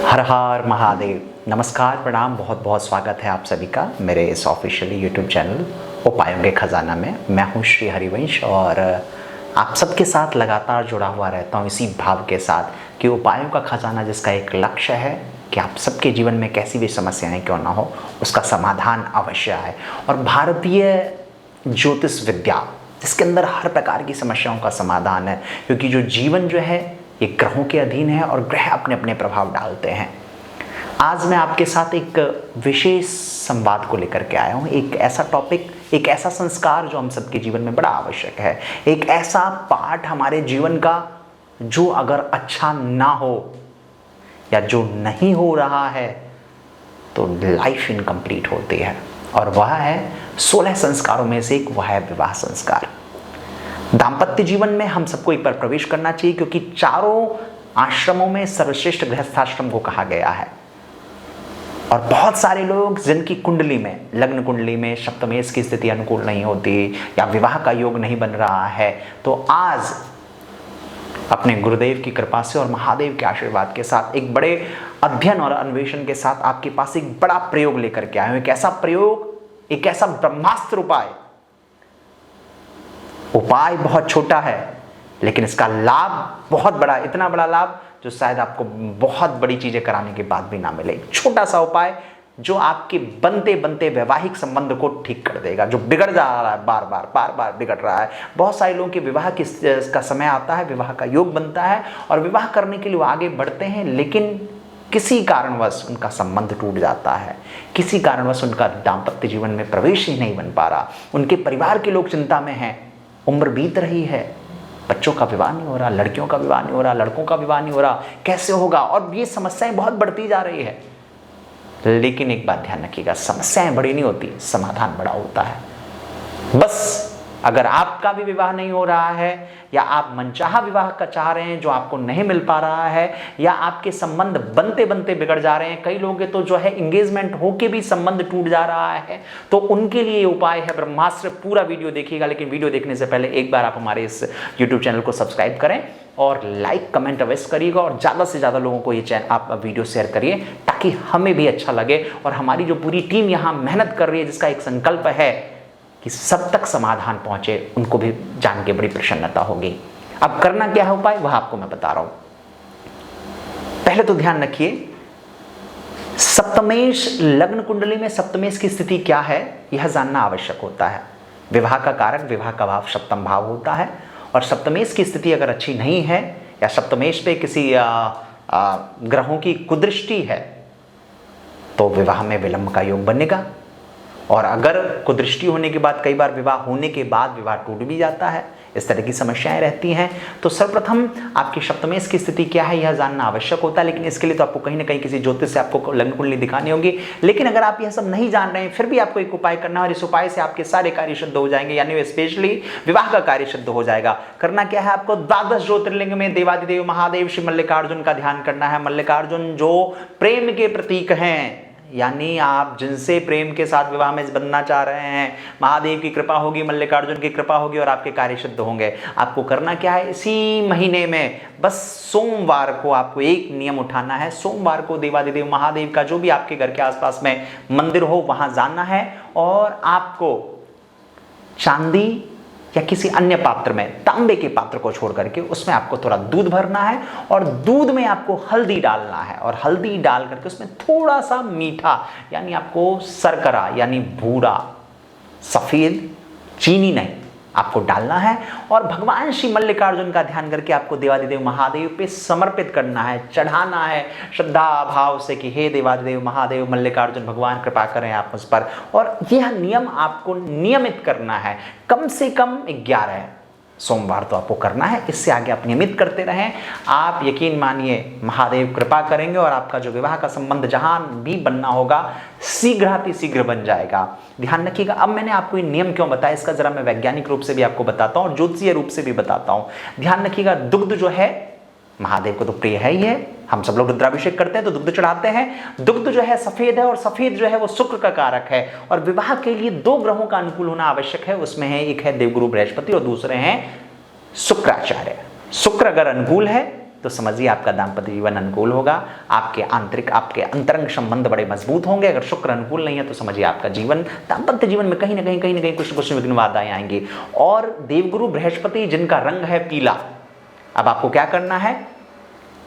हर हर महादेव। नमस्कार, प्रणाम, बहुत बहुत स्वागत है आप सभी का मेरे इस ऑफिशियली यूट्यूब चैनल उपायों के खजाना में। मैं हूँ श्री हरिवंश और आप सबके साथ लगातार जुड़ा हुआ रहता हूँ इसी भाव के साथ कि उपायों का खजाना जिसका एक लक्ष्य है कि आप सबके जीवन में कैसी भी समस्याएं क्यों ना हो उसका समाधान अवश्य है। और भारतीय ज्योतिष विद्या जिसके अंदर हर प्रकार की समस्याओं का समाधान है, क्योंकि जो जीवन जो है ये ग्रहों के अधीन है और ग्रह अपने अपने प्रभाव डालते हैं। आज मैं आपके साथ एक विशेष संवाद को लेकर के आया हूँ। एक ऐसा टॉपिक, एक ऐसा संस्कार जो हम सबके जीवन में बड़ा आवश्यक है, एक ऐसा पार्ट हमारे जीवन का जो अगर अच्छा ना हो या जो नहीं हो रहा है तो लाइफ इनकम्प्लीट होती है, और वह है 16 संस्कारों में से एक, वह है विवाह संस्कार। दाम्पत्य जीवन में हम सबको एक बार प्रवेश करना चाहिए, क्योंकि चारों आश्रमों में सर्वश्रेष्ठ गृहस्थाश्रम को कहा गया है। और बहुत सारे लोग जिनकी कुंडली में, लग्न कुंडली में सप्तमेश की स्थिति अनुकूल नहीं होती या विवाह का योग नहीं बन रहा है, तो आज अपने गुरुदेव की कृपा से और महादेव के आशीर्वाद के साथ एक बड़े अध्ययन और अन्वेषण के साथ आपके पास एक बड़ा प्रयोग लेकर के आए हूं। एक ऐसा प्रयोग, एक ऐसा ब्रह्मास्त्र उपाय बहुत छोटा है लेकिन इसका लाभ बहुत बड़ा, इतना बड़ा लाभ जो शायद आपको बहुत बड़ी चीजें कराने के बाद भी ना मिले। एक छोटा सा उपाय जो आपके बनते बनते वैवाहिक संबंध को ठीक कर देगा, जो बिगड़ जा रहा है, बार बार बिगड़ रहा है। बहुत सारे लोगों के विवाह का समय आता है, विवाह का योग बनता है और विवाह करने के लिए वो आगे बढ़ते हैं, लेकिन किसी कारणवश उनका संबंध टूट जाता है, किसी कारणवश उनका दाम्पत्य जीवन में प्रवेश ही नहीं बन पा रहा। उनके परिवार के लोग चिंता में हैं, उम्र बीत रही है, बच्चों का विवाह नहीं हो रहा, लड़कियों का विवाह नहीं हो रहा, लड़कों का विवाह नहीं हो रहा, कैसे होगा? और ये समस्याएं बहुत बढ़ती जा रही है। लेकिन एक बात ध्यान रखिएगा, समस्याएं बड़ी नहीं होती, समाधान बड़ा होता है। बस अगर आपका भी विवाह नहीं हो रहा है या आप मनचाहा विवाह का चाह रहे हैं जो आपको नहीं मिल पा रहा है, या आपके संबंध बनते बनते बिगड़ जा रहे हैं, कई लोग तो जो है एंगेजमेंट होके भी संबंध टूट जा रहा है, तो उनके लिए उपाय है ब्रह्मास्त्र। पूरा वीडियो देखिएगा, लेकिन वीडियो देखने से पहले एक बार आप हमारे इस यूट्यूब चैनल को सब्सक्राइब करें और लाइक कमेंट अवश्य करिएगा, और ज़्यादा से ज़्यादा लोगों को ये चैनल आप वीडियो शेयर करिए ताकि हमें भी अच्छा लगे और हमारी जो पूरी टीम यहाँ मेहनत कर रही है जिसका एक संकल्प है कि सब तक समाधान पहुंचे, उनको भी जान के बड़ी प्रसन्नता होगी। अब करना क्या है उपाय, वह आपको मैं बता रहा हूं। पहले तो ध्यान रखिए, सप्तमेश लग्न कुंडली में सप्तमेश की स्थिति क्या है यह जानना आवश्यक होता है। विवाह का कारक, विवाह का भाव सप्तम भाव होता है, और सप्तमेश की स्थिति अगर अच्छी नहीं है या सप्तमेश पे किसी ग्रहों की कुदृष्टि है तो विवाह में विलंब का योग बनेगा। और अगर कुदृष्टि होने के बाद, कई बार विवाह होने के बाद विवाह टूट भी जाता है, इस तरह की समस्याएं रहती हैं। तो सर्वप्रथम आपकी सप्तमेश की स्थिति क्या है यह जानना आवश्यक होता है, लेकिन इसके लिए तो आपको कहीं ना कहीं किसी ज्योतिष से आपको लग्न कुंडली दिखानी होगी। लेकिन अगर आप यह सब नहीं जान रहे हैं फिर भी आपको एक उपाय करना है, और इस उपाय से आपके सारे कार्य सिद्ध हो जाएंगे, यानी स्पेशली विवाह का कार्य सिद्ध हो जाएगा। करना क्या है, आपको द्वादश ज्योतिर्लिंग में देवादिदेव महादेव श्री मल्लिकार्जुन का ध्यान करना है। मल्लिकार्जुन जो प्रेम के प्रतीक हैं, यानी आप जिनसे प्रेम के साथ विवाह में बंधना चाह रहे हैं, महादेव की कृपा होगी, मल्लिकार्जुन की कृपा होगी और आपके कार्य सिद्ध होंगे। आपको करना क्या है, इसी महीने में बस सोमवार को आपको एक नियम उठाना है। सोमवार को देवादिदेव महादेव का जो भी आपके घर के आसपास में मंदिर हो वहां जाना है, और आपको चांदी या किसी अन्य पात्र में, तांबे के पात्र को छोड़ करके उसमें आपको थोड़ा दूध भरना है, और दूध में आपको हल्दी डालना है, और हल्दी डाल करके उसमें थोड़ा सा मीठा, यानी आपको शर्करा यानी भूरा, सफेद चीनी नहीं, आपको डालना है, और भगवान श्री मल्लिकार्जुन का ध्यान करके आपको देवादिदेव महादेव पे समर्पित करना है, चढ़ाना है श्रद्धा भाव से कि हे देवादिदेव महादेव मल्लिकार्जुन भगवान कृपा करें आप मुझ पर। और यह नियम आपको नियमित करना है, कम से कम 11 सोमवार तो आपको करना है। इससे आगे आप नियमित करते रहें, आप यकीन मानिए महादेव कृपा करेंगे और आपका जो विवाह का संबंध जहां भी बनना होगा शीघ्र बन जाएगा। ध्यान रखिएगा। अब मैंने आपको ये नियम क्यों बताया, इसका जरा मैं वैज्ञानिक रूप से भी आपको बताता हूँ और ज्योतिषीय रूप से भी बताता हूँ। ध्यान रखिएगा, दुग्ध जो है महादेव को तो प्रिय है ही है, हम सब लोग रुद्राभिषेक करते हैं तो दुग्ध चढ़ाते हैं। दुग्ध जो है सफेद है, और सफेद जो है वो शुक्र का कारक है, और विवाह के लिए 2 ग्रहों का अनुकूल होना आवश्यक है। उसमें है, एक है देवगुरु बृहस्पति और दूसरे हैं शुक्राचार्य। शुक्र अगर अनुकूल है तो समझिए आपका दाम्पत्य जीवन अनुकूल होगा, आपके आपके अंतरंग संबंध बड़े मजबूत होंगे। अगर शुक्र अनुकूल नहीं है तो समझिए आपका जीवन, दाम्पत्य जीवन में कहीं ना कहीं कुछ विघ्न बाधाएं आएंगी। और देवगुरु बृहस्पति जिनका रंग है पीला, अब आपको क्या करना है,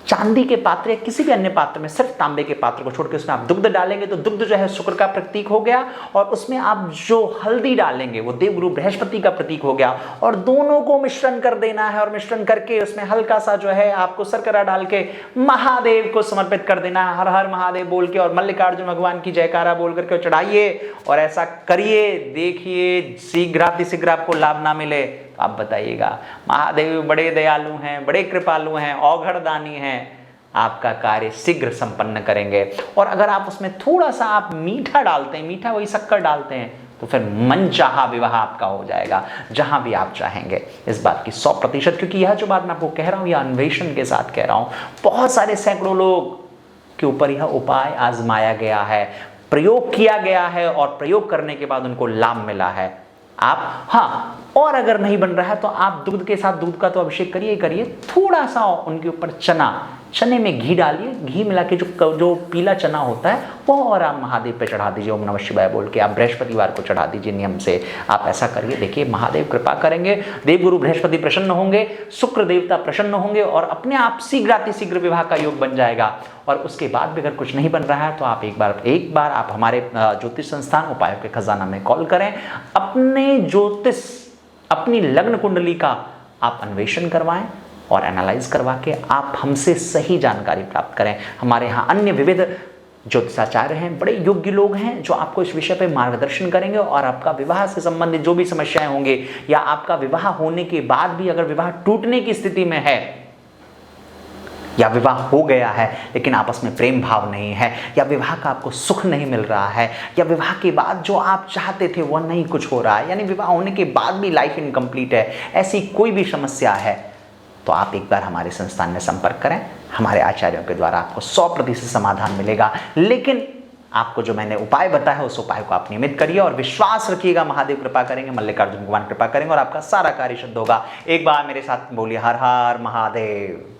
चांदी के पात्र या किसी भी अन्य पात्र में सिर्फ तांबे के पात्र को छोड़ के उसमें आप दुग्ध डालेंगे तो दुग्ध जो है शुक्र का प्रतीक हो गया, और उसमें आप जो हल्दी डालेंगे वो देवगुरु बृहस्पति का प्रतीक हो गया, और दोनों को मिश्रण कर देना है। और मिश्रण करके उसमें हल्का सा जो है आपको शर्करा डाल के महादेव को समर्पित कर देना है, हर हर महादेव बोल के, और मल्लिकार्जुन भगवान की जयकारा बोल करके चढ़ाइए। और ऐसा करिए, देखिए शीघ्र आपको लाभ ना मिले तो आप बताइएगा। महादेव बड़े दयालु हैं, बड़े कृपालु हैं, औघड़दानी हैं, आपका कार्य शीघ्र संपन्न करेंगे। और अगर आप उसमें थोड़ा सा आप मीठा डालते हैं, मीठा वही शक्कर डालते हैं, तो फिर मनचाहा विवाह आपका हो जाएगा जहां भी आप चाहेंगे। इस बात की 100%, क्योंकि यह जो बात मैं आपको कह रहा हूं यह अन्वेषण के साथ कह रहा हूं। बहुत सारे सैकड़ों लोग के ऊपर यह उपाय आजमाया गया है, प्रयोग किया गया है, और प्रयोग करने के बाद उनको लाभ मिला है। आप और अगर नहीं बन रहा है तो आप दूध के साथ, दूध का तो अभिषेक करिए, थोड़ा सा उनके ऊपर चने में घी डालिए, घी मिला के जो पीला चना होता है वो, और आप महादेव पे चढ़ा दीजिए ओम नमः शिवाय बोल के। आप बृहस्पतिवार को चढ़ा दीजिए नियम से, आप ऐसा करिए, देखिए महादेव कृपा करेंगे, देवगुरु बृहस्पति प्रसन्न होंगे, शुक्र देवता प्रसन्न होंगे, और अपने आप शीघ्र विवाह का योग बन जाएगा। और उसके बाद भी अगर कुछ नहीं बन रहा है तो आप एक बार आप हमारे ज्योतिष संस्थान उपायों के खजाना में कॉल करें, अपनी लग्न कुंडली का आप अन्वेषण करवाएं और एनालाइज करवा के आप हमसे सही जानकारी प्राप्त करें। हमारे यहाँ अन्य विविध ज्योतिषाचार्य हैं, बड़े योग्य लोग हैं जो आपको इस विषय पे मार्गदर्शन करेंगे, और आपका विवाह से संबंधित जो भी समस्याएं होंगे, या आपका विवाह होने के बाद भी अगर विवाह टूटने की स्थिति में है, या विवाह हो गया है लेकिन आपस में प्रेम भाव नहीं है, या विवाह का आपको सुख नहीं मिल रहा है, या विवाह के बाद जो आप चाहते थे वह नहीं कुछ हो रहा है, यानी विवाह होने के बाद भी लाइफ इनकम्प्लीट है, ऐसी कोई भी समस्या है, तो आप एक बार हमारे संस्थान में संपर्क करें। हमारे आचार्यों के द्वारा आपको 100% समाधान मिलेगा। लेकिन आपको जो मैंने उपाय बताया है उस उपाय को आप नियमित करिए और विश्वास रखिएगा, महादेव कृपा करेंगे, मल्लिकार्जुन भगवान कृपा करेंगे और आपका सारा कार्य सिद्ध होगा। एक बार मेरे साथ बोलिए हर हर महादेव।